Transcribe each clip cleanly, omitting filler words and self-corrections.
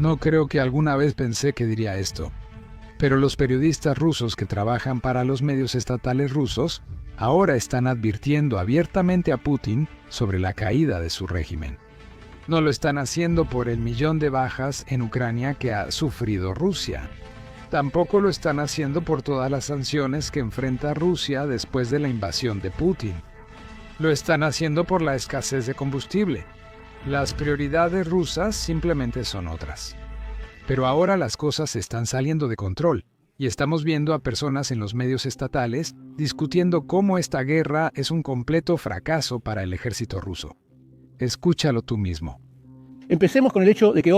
No creo que alguna vez pensé que diría esto. Pero los periodistas rusos que trabajan para los medios estatales rusos ahora están advirtiendo abiertamente a Putin sobre la caída de su régimen. No lo están haciendo por el millón de bajas en Ucrania que ha sufrido Rusia. Tampoco lo están haciendo por todas las sanciones que enfrenta Rusia después de la invasión de Putin. Lo están haciendo por la escasez de combustible. Las prioridades rusas simplemente son otras. Pero ahora las cosas están saliendo de control y estamos viendo a personas en los medios estatales discutiendo cómo esta guerra es un completo fracaso para el ejército ruso. Escúchalo tú mismo. Empecemos con el hecho de que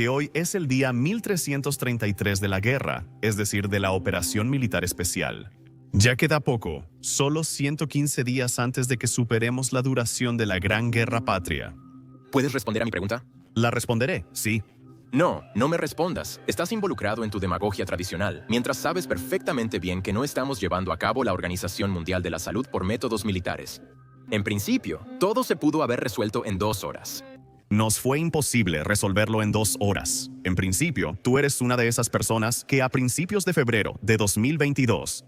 hoy es el día 1333 de la guerra, es decir, de la operación militar especial. Ya queda poco, solo 115 días antes de que superemos la duración de la Gran Guerra Patria. ¿Puedes responder a mi pregunta? La responderé, sí. No, no me respondas. Estás involucrado en tu demagogia tradicional, mientras sabes perfectamente bien que no estamos llevando a cabo la Organización Mundial de la Salud por métodos militares. En principio, todo se pudo haber resuelto en 2 horas. Nos fue imposible resolverlo en 2 horas. En principio, tú eres una de esas personas que a principios de febrero de 2022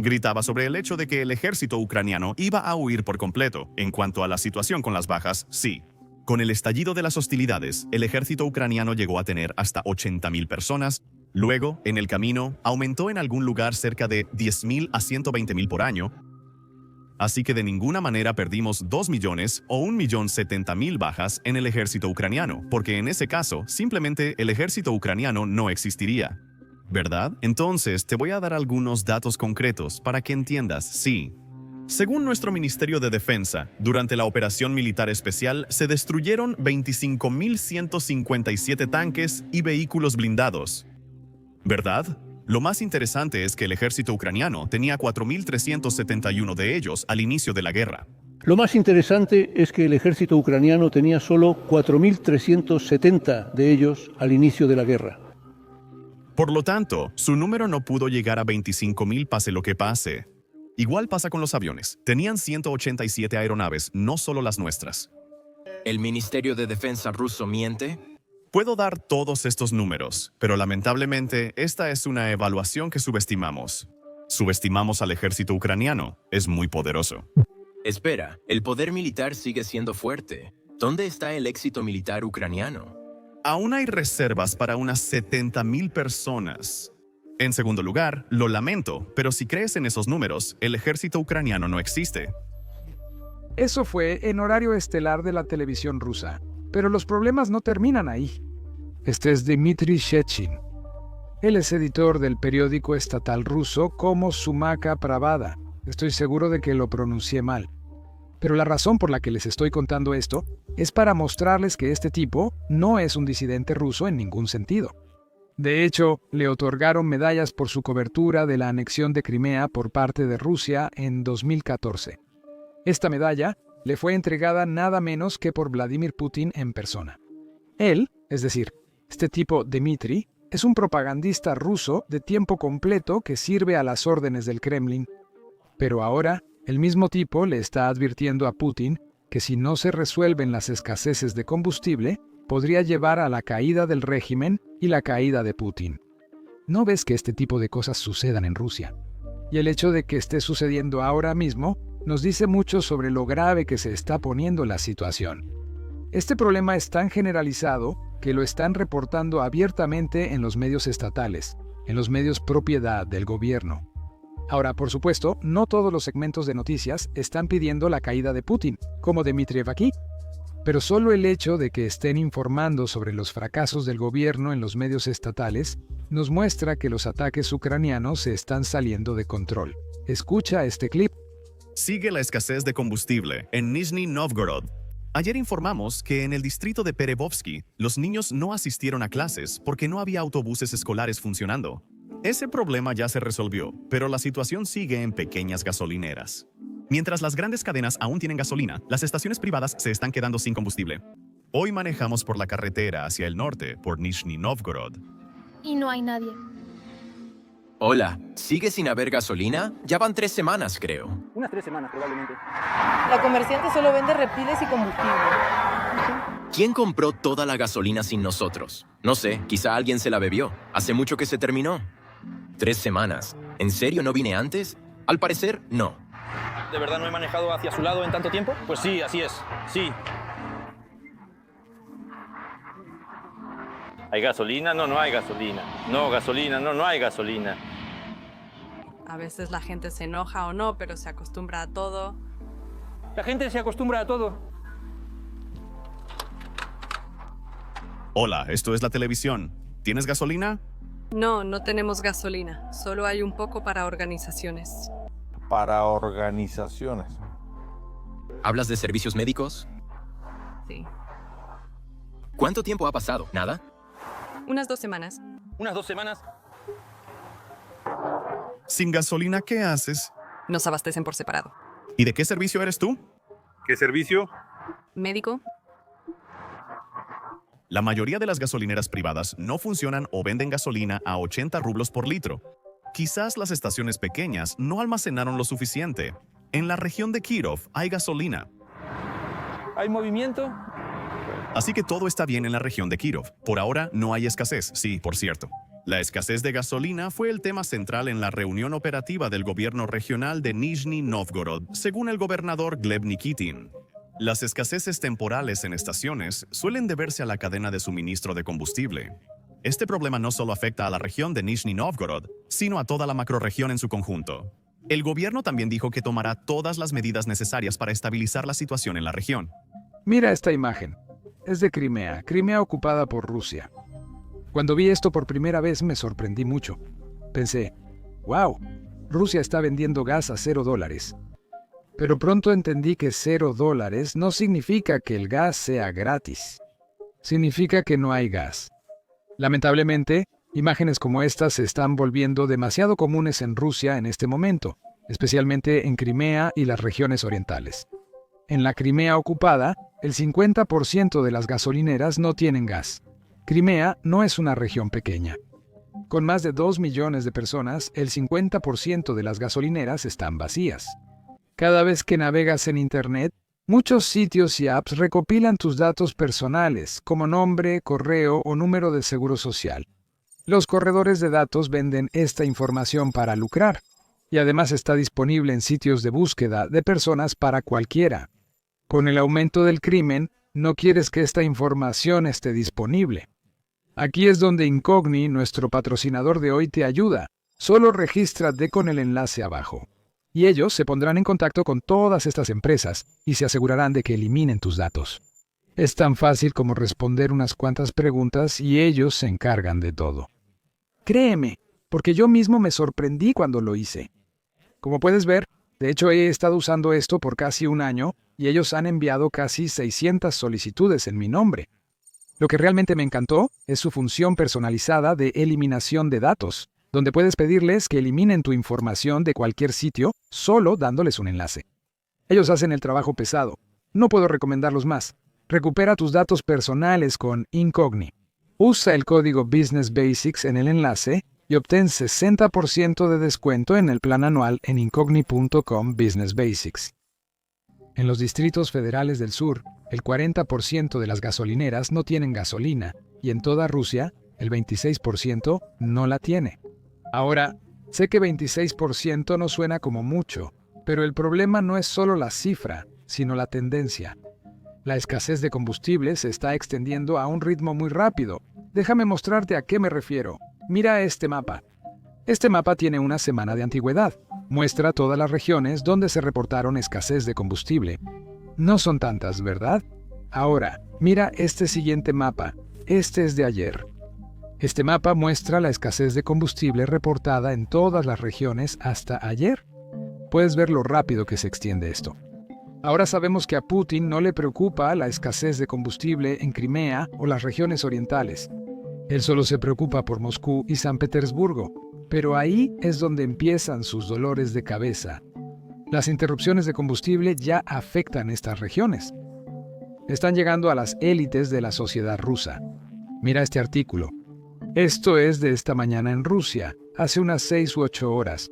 gritaba sobre el hecho de que el ejército ucraniano iba a huir por completo. En cuanto a la situación con las bajas, sí. Con el estallido de las hostilidades, el ejército ucraniano llegó a tener hasta 80,000 personas. Luego, en el camino, aumentó en algún lugar cerca de 10,000 a 120,000 por año. Así que de ninguna manera perdimos 2 millones o 1,070,000 bajas en el ejército ucraniano, porque en ese caso, simplemente el ejército ucraniano no existiría. ¿Verdad? Entonces, te voy a dar algunos datos concretos para que entiendas, sí. Según nuestro Ministerio de Defensa, durante la operación militar especial se destruyeron 25,157 tanques y vehículos blindados. ¿Verdad? Lo más interesante es que el ejército ucraniano tenía 4,371 de ellos al inicio de la guerra. Lo más interesante es que el ejército ucraniano tenía solo 4,370 de ellos al inicio de la guerra. Por lo tanto, su número no pudo llegar a 25,000 pase lo que pase. Igual pasa con los aviones. Tenían 187 aeronaves, no solo las nuestras. ¿El Ministerio de Defensa ruso miente? Puedo dar todos estos números, pero lamentablemente esta es una evaluación que subestimamos. Subestimamos al ejército ucraniano. Es muy poderoso. Espera, el poder militar sigue siendo fuerte. ¿Dónde está el éxito militar ucraniano? Aún hay reservas para unas 70,000 personas. En segundo lugar, lo lamento, pero si crees en esos números, el ejército ucraniano no existe. Eso fue en horario estelar de la televisión rusa. Pero los problemas no terminan ahí. Este es Dmitry Shechin. Él es editor del periódico estatal ruso Komsomolska Pravda. Estoy seguro de que lo pronuncié mal. Pero la razón por la que les estoy contando esto es para mostrarles que este tipo no es un disidente ruso en ningún sentido. De hecho, le otorgaron medallas por su cobertura de la anexión de Crimea por parte de Rusia en 2014. Esta medalla le fue entregada nada menos que por Vladimir Putin en persona. Él, es decir, este tipo Dmitry, es un propagandista ruso de tiempo completo que sirve a las órdenes del Kremlin. Pero ahora, el mismo tipo le está advirtiendo a Putin que si no se resuelven las escaseces de combustible, podría llevar a la caída del régimen y la caída de Putin. ¿No ves que este tipo de cosas sucedan en Rusia? Y el hecho de que esté sucediendo ahora mismo nos dice mucho sobre lo grave que se está poniendo la situación. Este problema es tan generalizado que lo están reportando abiertamente en los medios estatales, en los medios propiedad del gobierno. Ahora, por supuesto, no todos los segmentos de noticias están pidiendo la caída de Putin, como Dmitriev aquí. Pero solo el hecho de que estén informando sobre los fracasos del gobierno en los medios estatales nos muestra que los ataques ucranianos se están saliendo de control. Escucha este clip. Sigue la escasez de combustible en Nizhny Novgorod. Ayer informamos que en el distrito de Perevovsky los niños no asistieron a clases porque no había autobuses escolares funcionando. Ese problema ya se resolvió, pero la situación sigue en pequeñas gasolineras. Mientras las grandes cadenas aún tienen gasolina, las estaciones privadas se están quedando sin combustible. Hoy manejamos por la carretera hacia el norte, por Nizhny Novgorod. Y no hay nadie. Hola, ¿sigue sin haber gasolina? Ya van 3 semanas, creo. Unas 3 semanas probablemente. La comerciante solo vende repiles y combustible. ¿Quién compró toda la gasolina sin nosotros? No sé, quizá alguien se la bebió. Hace mucho que se terminó. 3 semanas. ¿En serio no vine antes? Al parecer, no. ¿De verdad no he manejado hacia su lado en tanto tiempo? Pues sí, así es. Sí. ¿Hay gasolina? No, no hay gasolina. No, gasolina, no, no hay gasolina. A veces la gente se enoja o no, pero se acostumbra a todo. La gente se acostumbra a todo. Hola, esto es la televisión. ¿Tienes gasolina? No, no tenemos gasolina. Solo hay un poco para organizaciones. Para organizaciones. ¿Hablas de servicios médicos? Sí. ¿Cuánto tiempo ha pasado? ¿Nada? Unas 2 semanas. Unas 2 semanas. Sin gasolina, ¿qué haces? Nos abastecen por separado. ¿Y de qué servicio eres tú? ¿Qué servicio? Médico. La mayoría de las gasolineras privadas no funcionan o venden gasolina a 80 rublos por litro. Quizás las estaciones pequeñas no almacenaron lo suficiente. En la región de Kirov hay gasolina. ¿Hay movimiento? Así que todo está bien en la región de Kirov. Por ahora no hay escasez, sí, por cierto. La escasez de gasolina fue el tema central en la reunión operativa del gobierno regional de Nizhny Novgorod, según el gobernador Gleb Nikitin. Las escaseces temporales en estaciones suelen deberse a la cadena de suministro de combustible. Este problema no solo afecta a la región de Nizhny Novgorod, sino a toda la macrorregión en su conjunto. El gobierno también dijo que tomará todas las medidas necesarias para estabilizar la situación en la región. Mira esta imagen. Es de Crimea, Crimea ocupada por Rusia. Cuando vi esto por primera vez me sorprendí mucho. Pensé, wow, Rusia está vendiendo gas a $0. Pero pronto entendí que $0 no significa que el gas sea gratis. Significa que no hay gas. Lamentablemente, imágenes como estas se están volviendo demasiado comunes en Rusia en este momento, especialmente en Crimea y las regiones orientales. En la Crimea ocupada, el 50% de las gasolineras no tienen gas. Crimea no es una región pequeña. Con más de 2 millones de personas, el 50% de las gasolineras están vacías. Cada vez que navegas en Internet, muchos sitios y apps recopilan tus datos personales, como nombre, correo o número de seguro social. Los corredores de datos venden esta información para lucrar, y además está disponible en sitios de búsqueda de personas para cualquiera. Con el aumento del crimen, no quieres que esta información esté disponible. Aquí es donde Incogni, nuestro patrocinador de hoy, te ayuda. Solo regístrate con el enlace abajo. Y ellos se pondrán en contacto con todas estas empresas y se asegurarán de que eliminen tus datos. Es tan fácil como responder unas cuantas preguntas y ellos se encargan de todo. Créeme, porque yo mismo me sorprendí cuando lo hice. Como puedes ver, de hecho he estado usando esto por casi 1 año y ellos han enviado casi 600 solicitudes en mi nombre. Lo que realmente me encantó es su función personalizada de eliminación de datos, donde puedes pedirles que eliminen tu información de cualquier sitio solo dándoles un enlace. Ellos hacen el trabajo pesado. No puedo recomendarlos más. Recupera tus datos personales con Incogni. Usa el código Business Basics en el enlace y obtén 60% de descuento en el plan anual en incogni.com Business Basics. En los distritos federales del sur, el 40% de las gasolineras no tienen gasolina y en toda Rusia, el 26% no la tiene. Ahora, sé que 26% no suena como mucho, pero el problema no es solo la cifra, sino la tendencia. La escasez de combustible se está extendiendo a un ritmo muy rápido. Déjame mostrarte a qué me refiero. Mira este mapa. Este mapa tiene una semana de antigüedad. Muestra todas las regiones donde se reportaron escasez de combustible. No son tantas, ¿verdad? Ahora, mira este siguiente mapa. Este es de ayer. Este mapa muestra la escasez de combustible reportada en todas las regiones hasta ayer. Puedes ver lo rápido que se extiende esto. Ahora sabemos que a Putin no le preocupa la escasez de combustible en Crimea o las regiones orientales. Él solo se preocupa por Moscú y San Petersburgo, pero ahí es donde empiezan sus dolores de cabeza. Las interrupciones de combustible ya afectan estas regiones. Están llegando a las élites de la sociedad rusa. Mira este artículo. Esto es de esta mañana en Rusia, hace unas 6 u 8 horas,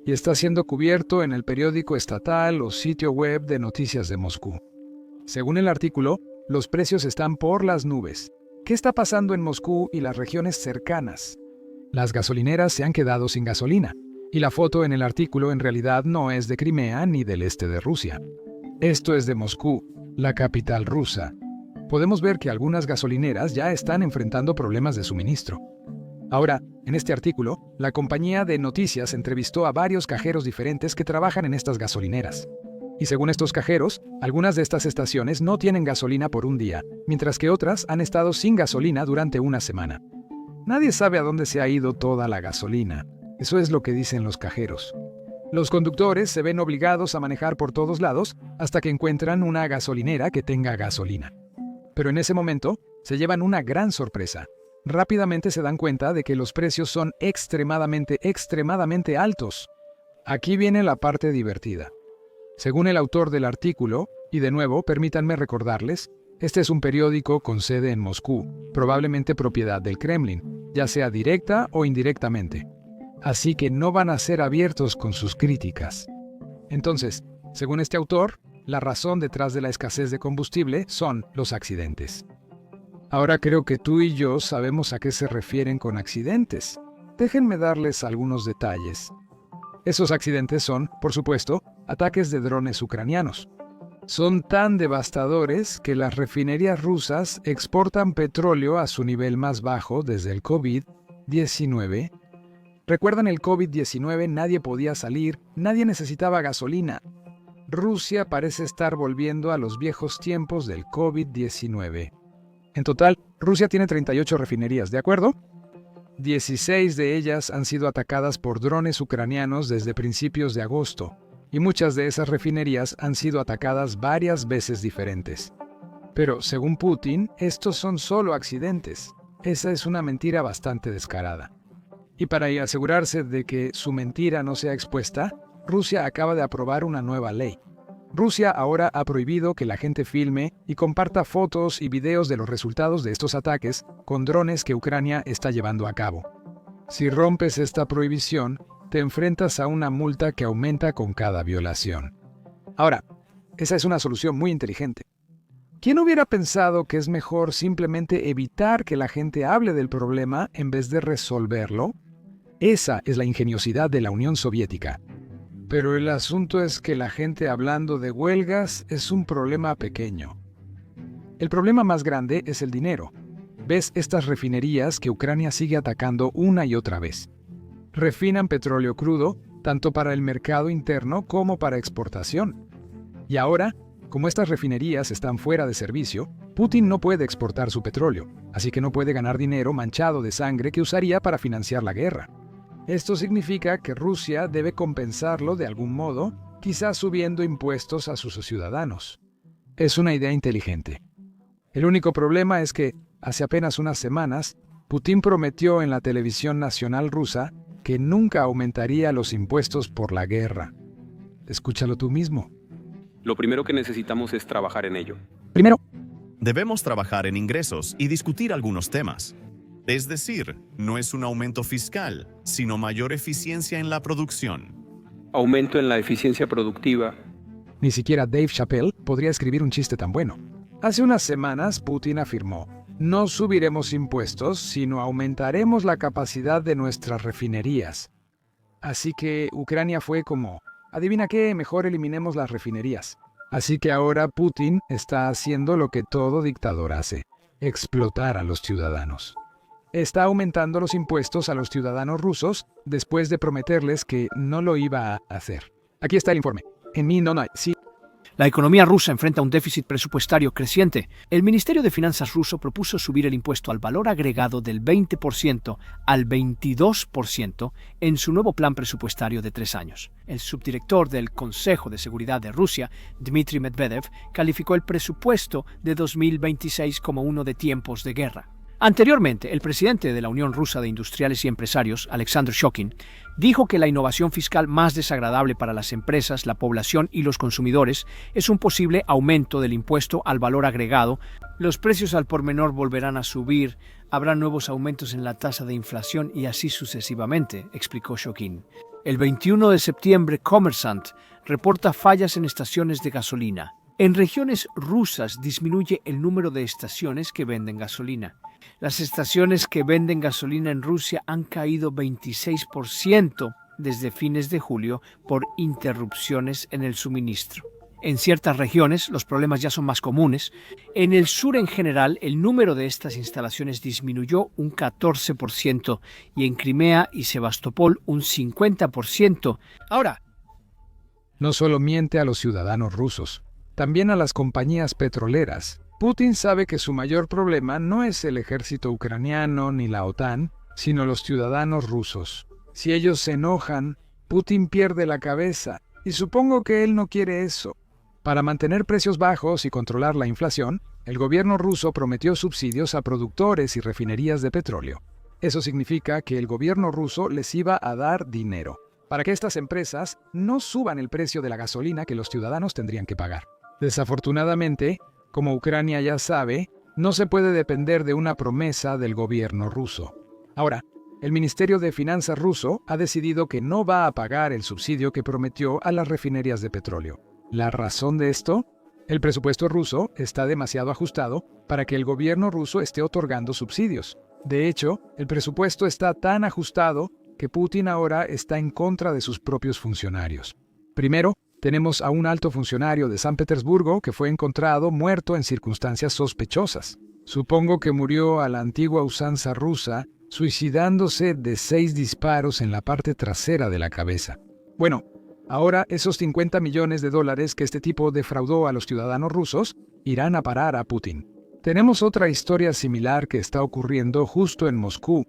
y está siendo cubierto en el periódico estatal o sitio web de noticias de Moscú. Según el artículo, Los precios están por las nubes. ¿Qué está pasando en Moscú y las regiones cercanas? Las gasolineras se han quedado sin gasolina, y la foto en el artículo en realidad no es de Crimea ni del este de Rusia. Esto es de Moscú, la capital rusa. Podemos ver que algunas gasolineras ya están enfrentando problemas de suministro. Ahora, en este artículo, la compañía de noticias entrevistó a varios cajeros diferentes que trabajan en estas gasolineras. Y según estos cajeros, algunas de estas estaciones no tienen gasolina por un día, mientras que otras han estado sin gasolina durante una semana. Nadie sabe a dónde se ha ido toda la gasolina. Eso es lo que dicen los cajeros. Los conductores se ven obligados a manejar por todos lados hasta que encuentran una gasolinera que tenga gasolina. Pero en ese momento, se llevan una gran sorpresa. Rápidamente se dan cuenta de que los precios son extremadamente altos. Aquí viene la parte divertida. Según el autor del artículo, y de nuevo, permítanme recordarles, este es un periódico con sede en Moscú, probablemente propiedad del Kremlin, ya sea directa o indirectamente. Así que no van a ser abiertos con sus críticas. Entonces, según este autor, la razón detrás de la escasez de combustible son los accidentes. Ahora creo que tú y yo sabemos a qué se refieren con accidentes. Déjenme darles algunos detalles. Esos accidentes son, por supuesto, ataques de drones ucranianos. Son tan devastadores que las refinerías rusas exportan petróleo a su nivel más bajo desde el COVID-19. ¿Recuerdan el COVID-19? Nadie podía salir, nadie necesitaba gasolina. Rusia parece estar volviendo a los viejos tiempos del COVID-19. En total, Rusia tiene 38 refinerías, ¿de acuerdo? 16 de ellas han sido atacadas por drones ucranianos desde principios de agosto, y muchas de esas refinerías han sido atacadas varias veces diferentes. Pero, según Putin, estos son solo accidentes. Esa es una mentira bastante descarada. Y para asegurarse de que su mentira no sea expuesta, Rusia acaba de aprobar una nueva ley. Rusia ahora ha prohibido que la gente filme y comparta fotos y videos de los resultados de estos ataques con drones que Ucrania está llevando a cabo. Si rompes esta prohibición, te enfrentas a una multa que aumenta con cada violación. Ahora, esa es una solución muy inteligente. ¿Quién hubiera pensado que es mejor simplemente evitar que la gente hable del problema en vez de resolverlo? Esa es la ingeniosidad de la Unión Soviética. Pero el asunto es que la gente hablando de huelgas es un problema pequeño. El problema más grande es el dinero. ¿Ves estas refinerías que Ucrania sigue atacando una y otra vez? Refinan petróleo crudo, tanto para el mercado interno como para exportación. Y ahora, como estas refinerías están fuera de servicio, Putin no puede exportar su petróleo, así que no puede ganar dinero manchado de sangre que usaría para financiar la guerra. Esto significa que Rusia debe compensarlo de algún modo, quizás subiendo impuestos a sus ciudadanos. Es una idea inteligente. El único problema es que, hace apenas unas semanas, Putin prometió en la televisión nacional rusa que nunca aumentaría los impuestos por la guerra. Escúchalo tú mismo. Lo primero que necesitamos es trabajar en ello. Primero, Debemos trabajar en ingresos y discutir algunos temas. Es decir, no es un aumento fiscal, sino mayor eficiencia en la producción. Aumento en la eficiencia productiva. ni siquiera Dave Chappelle podría escribir un chiste tan bueno. Hace unas semanas, Putin afirmó: no subiremos impuestos, sino aumentaremos la capacidad de nuestras refinerías. Así que Ucrania fue como: adivina qué, mejor eliminemos las refinerías. Así que ahora Putin está haciendo lo que todo dictador hace: explotar a los ciudadanos. Está aumentando los impuestos a los ciudadanos rusos después de prometerles que no lo iba a hacer. Aquí está el informe. Sí. La economía rusa enfrenta un déficit presupuestario creciente. El Ministerio de Finanzas ruso propuso subir el impuesto al valor agregado del 20% al 22% en su nuevo plan presupuestario de 3 años. El subdirector del Consejo de Seguridad de Rusia, Dmitry Medvedev, calificó el presupuesto de 2026 como uno de tiempos de guerra. Anteriormente, el presidente de la Unión Rusa de Industriales y Empresarios, Alexander Shokin, dijo que la innovación fiscal más desagradable para las empresas, la población y los consumidores es un posible aumento del impuesto al valor agregado. Los precios al por menor volverán a subir, habrá nuevos aumentos en la tasa de inflación y así sucesivamente, explicó Shokin. El 21 de septiembre, Kommersant reporta fallas en estaciones de gasolina. En regiones rusas disminuye el número de estaciones que venden gasolina. Las estaciones que venden gasolina en Rusia han caído 26% desde fines de julio por interrupciones en el suministro. En ciertas regiones los problemas ya son más comunes. En el sur en general el número de estas instalaciones disminuyó un 14% y en Crimea y Sebastopol un 50%. Ahora, No solo miente a los ciudadanos rusos, también a las compañías petroleras. Putin sabe que su mayor problema no es el ejército ucraniano ni la OTAN, sino los ciudadanos rusos. Si ellos se enojan, Putin pierde la cabeza, y supongo que él no quiere eso. Para mantener precios bajos y controlar la inflación, el gobierno ruso prometió subsidios a productores y refinerías de petróleo. Eso significa que el gobierno ruso les iba a dar dinero, para que estas empresas no suban el precio de la gasolina que los ciudadanos tendrían que pagar. Desafortunadamente, como Ucrania ya sabe, no se puede depender de una promesa del gobierno ruso. Ahora, el Ministerio de Finanzas ruso ha decidido que no va a pagar el subsidio que prometió a las refinerías de petróleo. ¿La razón de esto? El presupuesto ruso está demasiado ajustado para que el gobierno ruso esté otorgando subsidios. De hecho, el presupuesto está tan ajustado que Putin ahora está en contra de sus propios funcionarios. Primero, tenemos a un alto funcionario de San Petersburgo que fue encontrado muerto en circunstancias sospechosas. Supongo que murió a la antigua usanza rusa, suicidándose de 6 disparos en la parte trasera de la cabeza. Bueno, ahora esos $50 millones que este tipo defraudó a los ciudadanos rusos irán a parar a Putin. Tenemos otra historia similar que está ocurriendo justo en Moscú.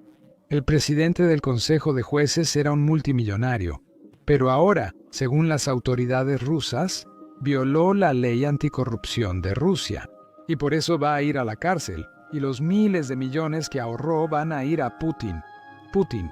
El presidente del Consejo de Jueces era un multimillonario, pero ahora, según las autoridades rusas, violó la ley anticorrupción de Rusia, y por eso va a ir a la cárcel, y los miles de millones que ahorró van a ir a Putin. Putin,